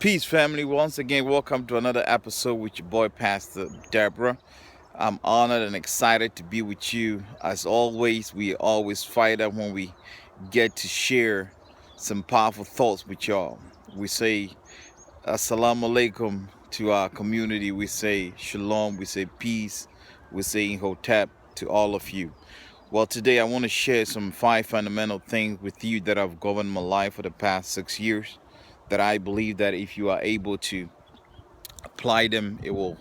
Peace, family. Once again, welcome to another episode with your boy, Pastor Deborah. I'm honored and excited to be with you. As always, we always fight up when we get to share some powerful thoughts with y'all. We say Assalamu alaikum to our community. We say Shalom. We say peace. We say Hotep to all of you. Well, today I want to share some 5 fundamental things with you that have governed my life for the past 6 years. That I believe that if you are able to apply them, it will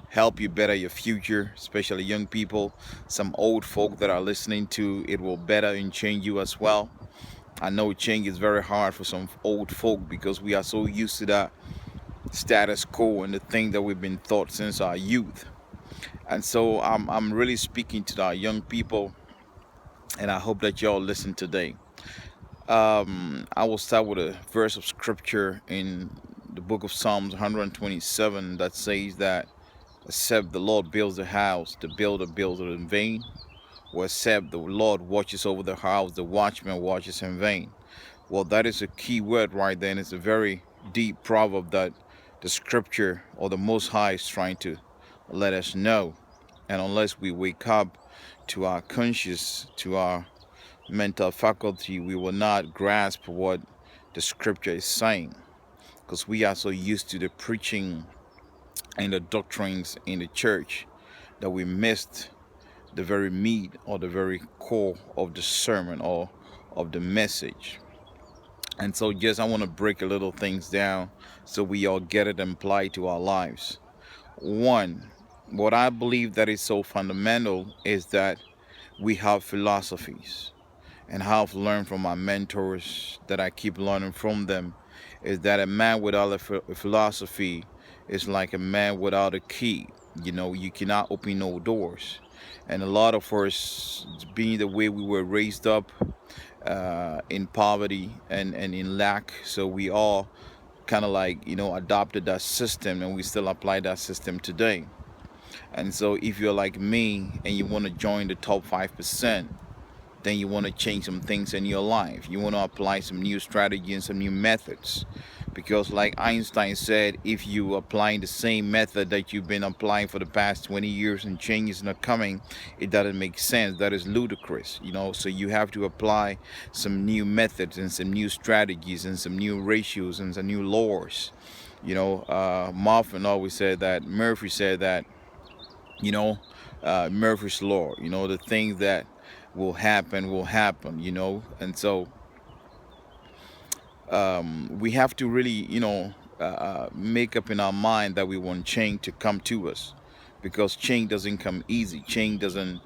help you better your future, especially young people. Some old folk that are listening to it will better and change you as well. I know change is very hard for some old folk because we are so used to that status quo and the thing that we've been taught since our youth. And so I'm really speaking to our young people, and I hope that y'all listen today. I will start with a verse of scripture in the book of Psalms 127 that says that except the Lord builds the house, the builder builds it in vain. Or except the Lord watches over the house, the watchman watches in vain. Well, that is a key word right there, and it's a very deep proverb that the scripture or the Most High is trying to let us know. And unless we wake up to our conscious, to our mental faculty, we will not grasp what the scripture is saying, because we are so used to the preaching and the doctrines in the church that we missed the very meat or the very core of the sermon or of the message. And so just I want to break a little things down so we all get it and apply to our lives. One, what I believe that is so fundamental is that we have philosophies. And how I've learned from my mentors, that I keep learning from them, is that a man without a philosophy is like a man without a key. You know, you cannot open no doors. And a lot of us, being the way we were raised up in poverty and in lack, so we all kind of like, adopted that system, and we still apply that system today. And so if you're like me and you want to join the top 5%, then you want to change some things in your life. You want to apply some new strategy and some new methods. Because like Einstein said, if you apply the same method that you've been applying for the past 20 years and change is not coming, it doesn't make sense. That is ludicrous, So you have to apply some new methods and some new strategies and some new ratios and some new laws. Marvin always said that, Murphy said that, you know, Murphy's Law, the thing that will happen, And so we have to really, make up in our mind that we want change to come to us, because change doesn't come easy. Change doesn't,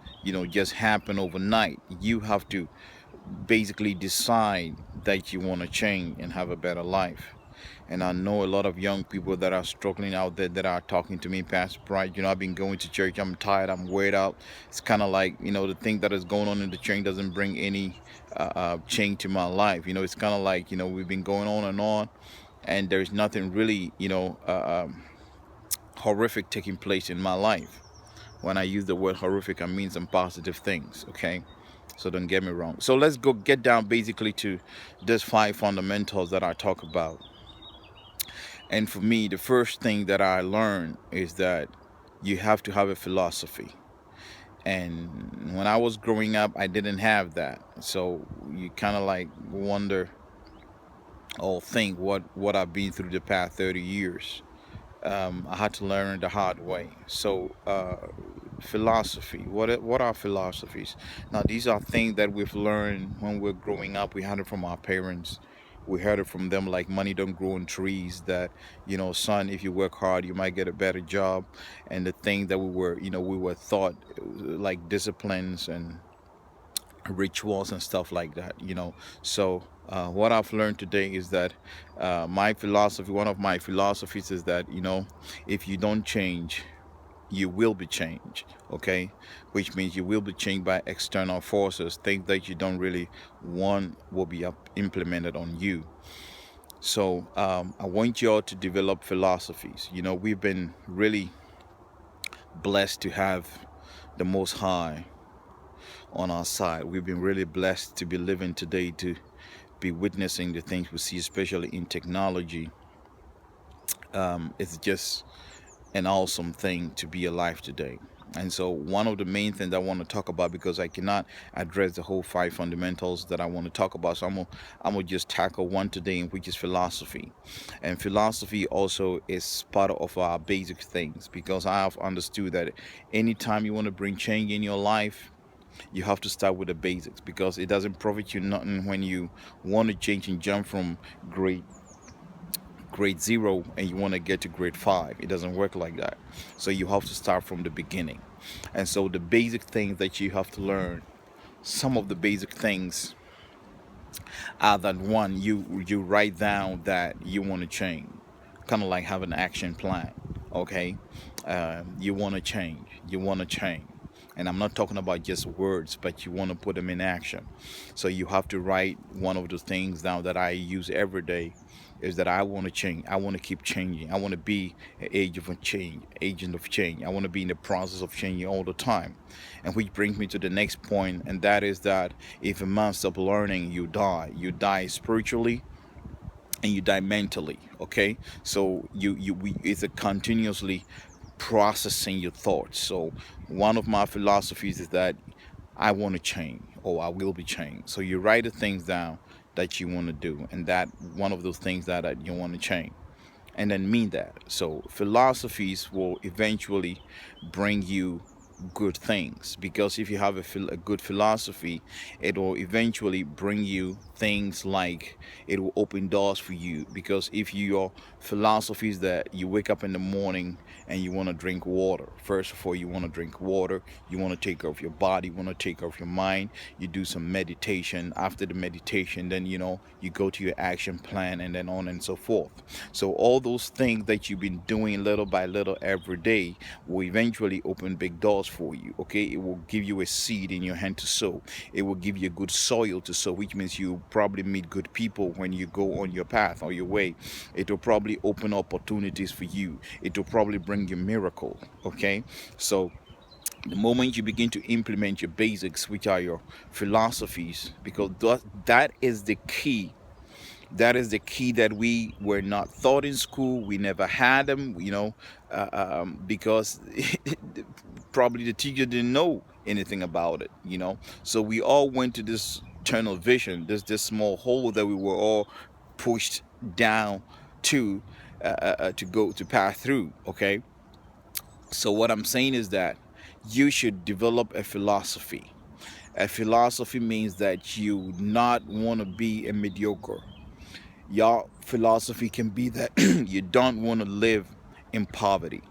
just happen overnight. You have to basically decide that you want to change and have a better life. And I know a lot of young people that are struggling out there that are talking to me, Pastor Bright. I've been going to church. I'm tired. I'm weighed out. It's kind of like, the thing that is going on in the church doesn't bring any change to my life. It's kind of like, we've been going on, and there's nothing really, horrific taking place in my life. When I use the word horrific, I mean some positive things, okay? So don't get me wrong. So let's go get down basically to these 5 fundamentals that I talk about. And for me, the first thing that I learned is that you have to have a philosophy. And when I was growing up, I didn't have that. So you kind of like wonder or think what I've been through the past 30 years. I had to learn the hard way. So philosophy. What are philosophies? Now, these are things that we've learned when we're growing up. We had it from our parents. We heard it from them, like money don't grow on trees. That, son, if you work hard, you might get a better job. And the thing that we were taught, like disciplines and rituals and stuff like that. So what I've learned today is that one of my philosophies is that, if you don't change, you will be changed, okay? Which means you will be changed by external forces. Things that you don't really want will be implemented on you. So I want you all to develop philosophies. We've been really blessed to have the Most High on our side. We've been really blessed to be living today, to be witnessing the things we see, especially in technology. It's just an awesome thing to be alive today. And so, one of the main things I want to talk about, because I cannot address the whole five fundamentals that I want to talk about, so I'm gonna just tackle one today, which is philosophy. And philosophy also is part of our basic things, because I have understood that anytime you want to bring change in your life, you have to start with the basics, because it doesn't profit you nothing when you want to change and jump from grade grade 0 and you want to get to grade 5. It doesn't work like that. So you have to start from the beginning. And so the basic things that you have to learn, some of the basic things are that, one, you write down that you want to change, kind of like have an action plan. Okay, you want to change, and I'm not talking about just words, but you want to put them in action. So you have to write one of the things down that I use every day, is that I want to change. I want to keep changing. I want to be an agent of change. I want to be in the process of changing all the time. And which brings me to the next point, and that is that if a man stop learning, you die. You die spiritually and you die mentally. Okay, so it's a continuously processing your thoughts. So one of my philosophies is that I want to change, or I will be changed. So you write the things down that you want to do, and that one of those things that you want to change, and then mean that. So philosophies will eventually bring you good things, because if you have a good philosophy, it will eventually bring you things like, it will open doors for you. Because if your philosophy is that you wake up in the morning and you want to drink water, first of all, you want to drink water, you want to take care of your body, you want to take care of your mind, you do some meditation. After the meditation, then you go to your action plan, and then on and so forth. So all those things that you've been doing little by little every day will eventually open big doors for you. Okay, it will give you a seed in your hand to sow. It will give you a good soil to sow, which means you probably meet good people when you go on your path or your way. It will probably open opportunities for you. It will probably bring you miracle. Okay, so the moment you begin to implement your basics, which are your philosophies, because that is the key. That is the key that we were not taught in school. We never had them, because probably the teacher didn't know anything about it. So we all went to this tunnel vision, this small hole that we were all pushed down to, to go to pass through. Okay, so what I'm saying is that you should develop a philosophy. A philosophy means that you not want to be a mediocre. Your philosophy can be that you don't want to live in poverty.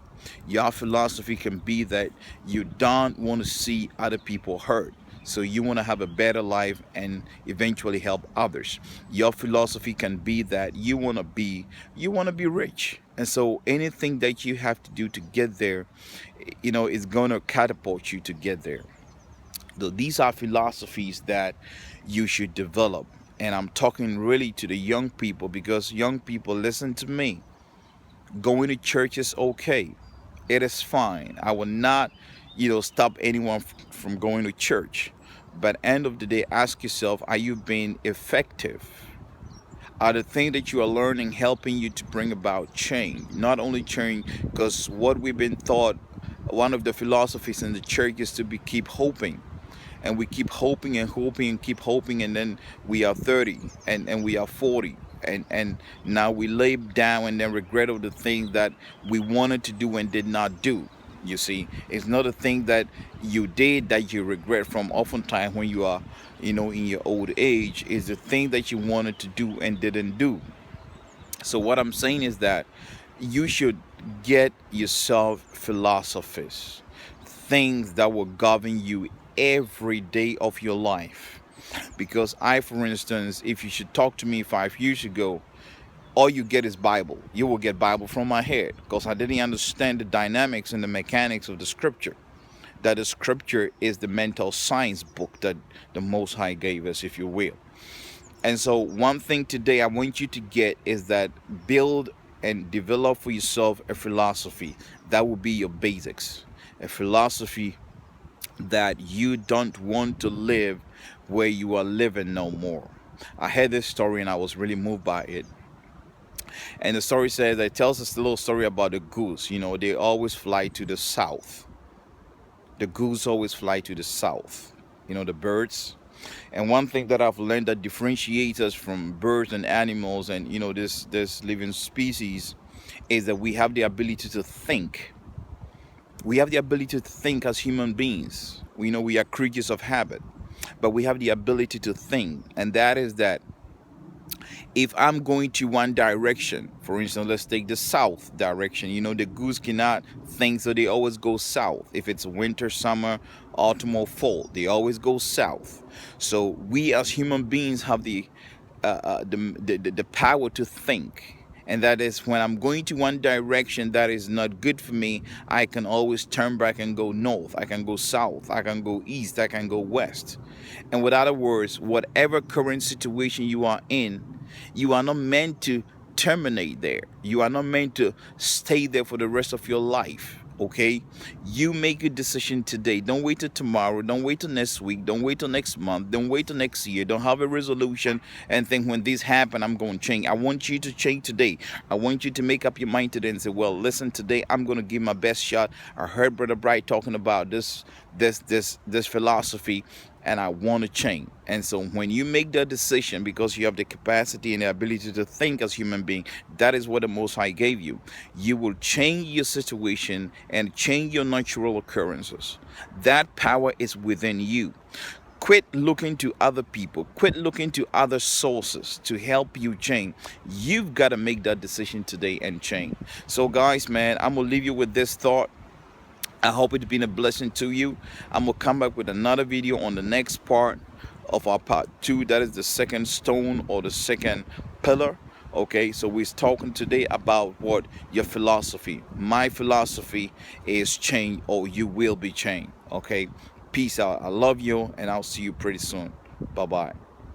Your philosophy can be that you don't want to see other people hurt. So you want to have a better life and eventually help others. Your philosophy can be that you want to be rich. And so anything that you have to do to get there, is going to catapult you to get there. These are philosophies that you should develop. And I'm talking really to the young people, because young people, listen to me. Going to church is okay. It is fine. I will not, stop anyone from going to church. But end of the day, ask yourself, are you being effective? Are the things that you are learning helping you to bring about change? Not only change, because what we've been taught, one of the philosophies in the church is to keep hoping. And we keep hoping and hoping and keep hoping, and then we are 30, and we are 40, and now we lay down and then regret of the things that we wanted to do and did not do. You see, it's not a thing that you did that you regret from. Oftentimes when you are, in your old age, is the thing that you wanted to do and didn't do. So what I'm saying is that you should get yourself philosophies, things that will govern you every day of your life. Because for instance, if you should talk to me 5 years ago, all you get is Bible. You will get Bible from my head, because I didn't understand the dynamics and the mechanics of the scripture. That the scripture is the mental science book that the Most High gave us, if you will. And so one thing today I want you to get is that build and develop for yourself a philosophy that will be your basics. A philosophy that you don't want to live where you are living no more. I heard this story and I was really moved by it. And the story says, it tells us a little story about the goose. They always fly to the south. The goose always fly to the south. The birds. And one thing that I've learned that differentiates us from birds and animals and this living species is that we have the ability to think. We have the ability to think as human beings. We know we are creatures of habit, but we have the ability to think, and that is that if I'm going to one direction, for instance, let's take the south direction. The goose cannot think, so they always go south. If it's winter, summer, autumn, or fall, they always go south. So we as human beings have the power to think. And that is, when I'm going to one direction that is not good for me, I can always turn back and go north. I can go south. I can go east. I can go west. And with other words, whatever current situation you are in, you are not meant to terminate there. You are not meant to stay there for the rest of your life. Okay, you make a decision today. Don't wait till tomorrow. Don't wait till next week. Don't wait till next month. Don't wait till next year. Don't have a resolution and think, when this happen, I'm going to change. I want you to change today. I want you to make up your mind today and say, well, listen, today I'm going to give my best shot. I heard Brother Bright talking about this philosophy, and I want to change. And so when you make that decision, because you have the capacity and the ability to think as human being, that is what the Most High gave you. You will change your situation and change your natural occurrences. That power is within you. Quit looking to other people. Quit looking to other sources to help you change. You've got to make that decision today and change. So guys, man, I'm going to leave you with this thought. I hope it's been a blessing to you. I'm going to come back with another video on the next part of our part 2. That is the second stone, or the second pillar. Okay, so we're talking today about what your philosophy. My philosophy is change, or you will be changed. Okay, peace out. I love you, and I'll see you pretty soon. Bye-bye.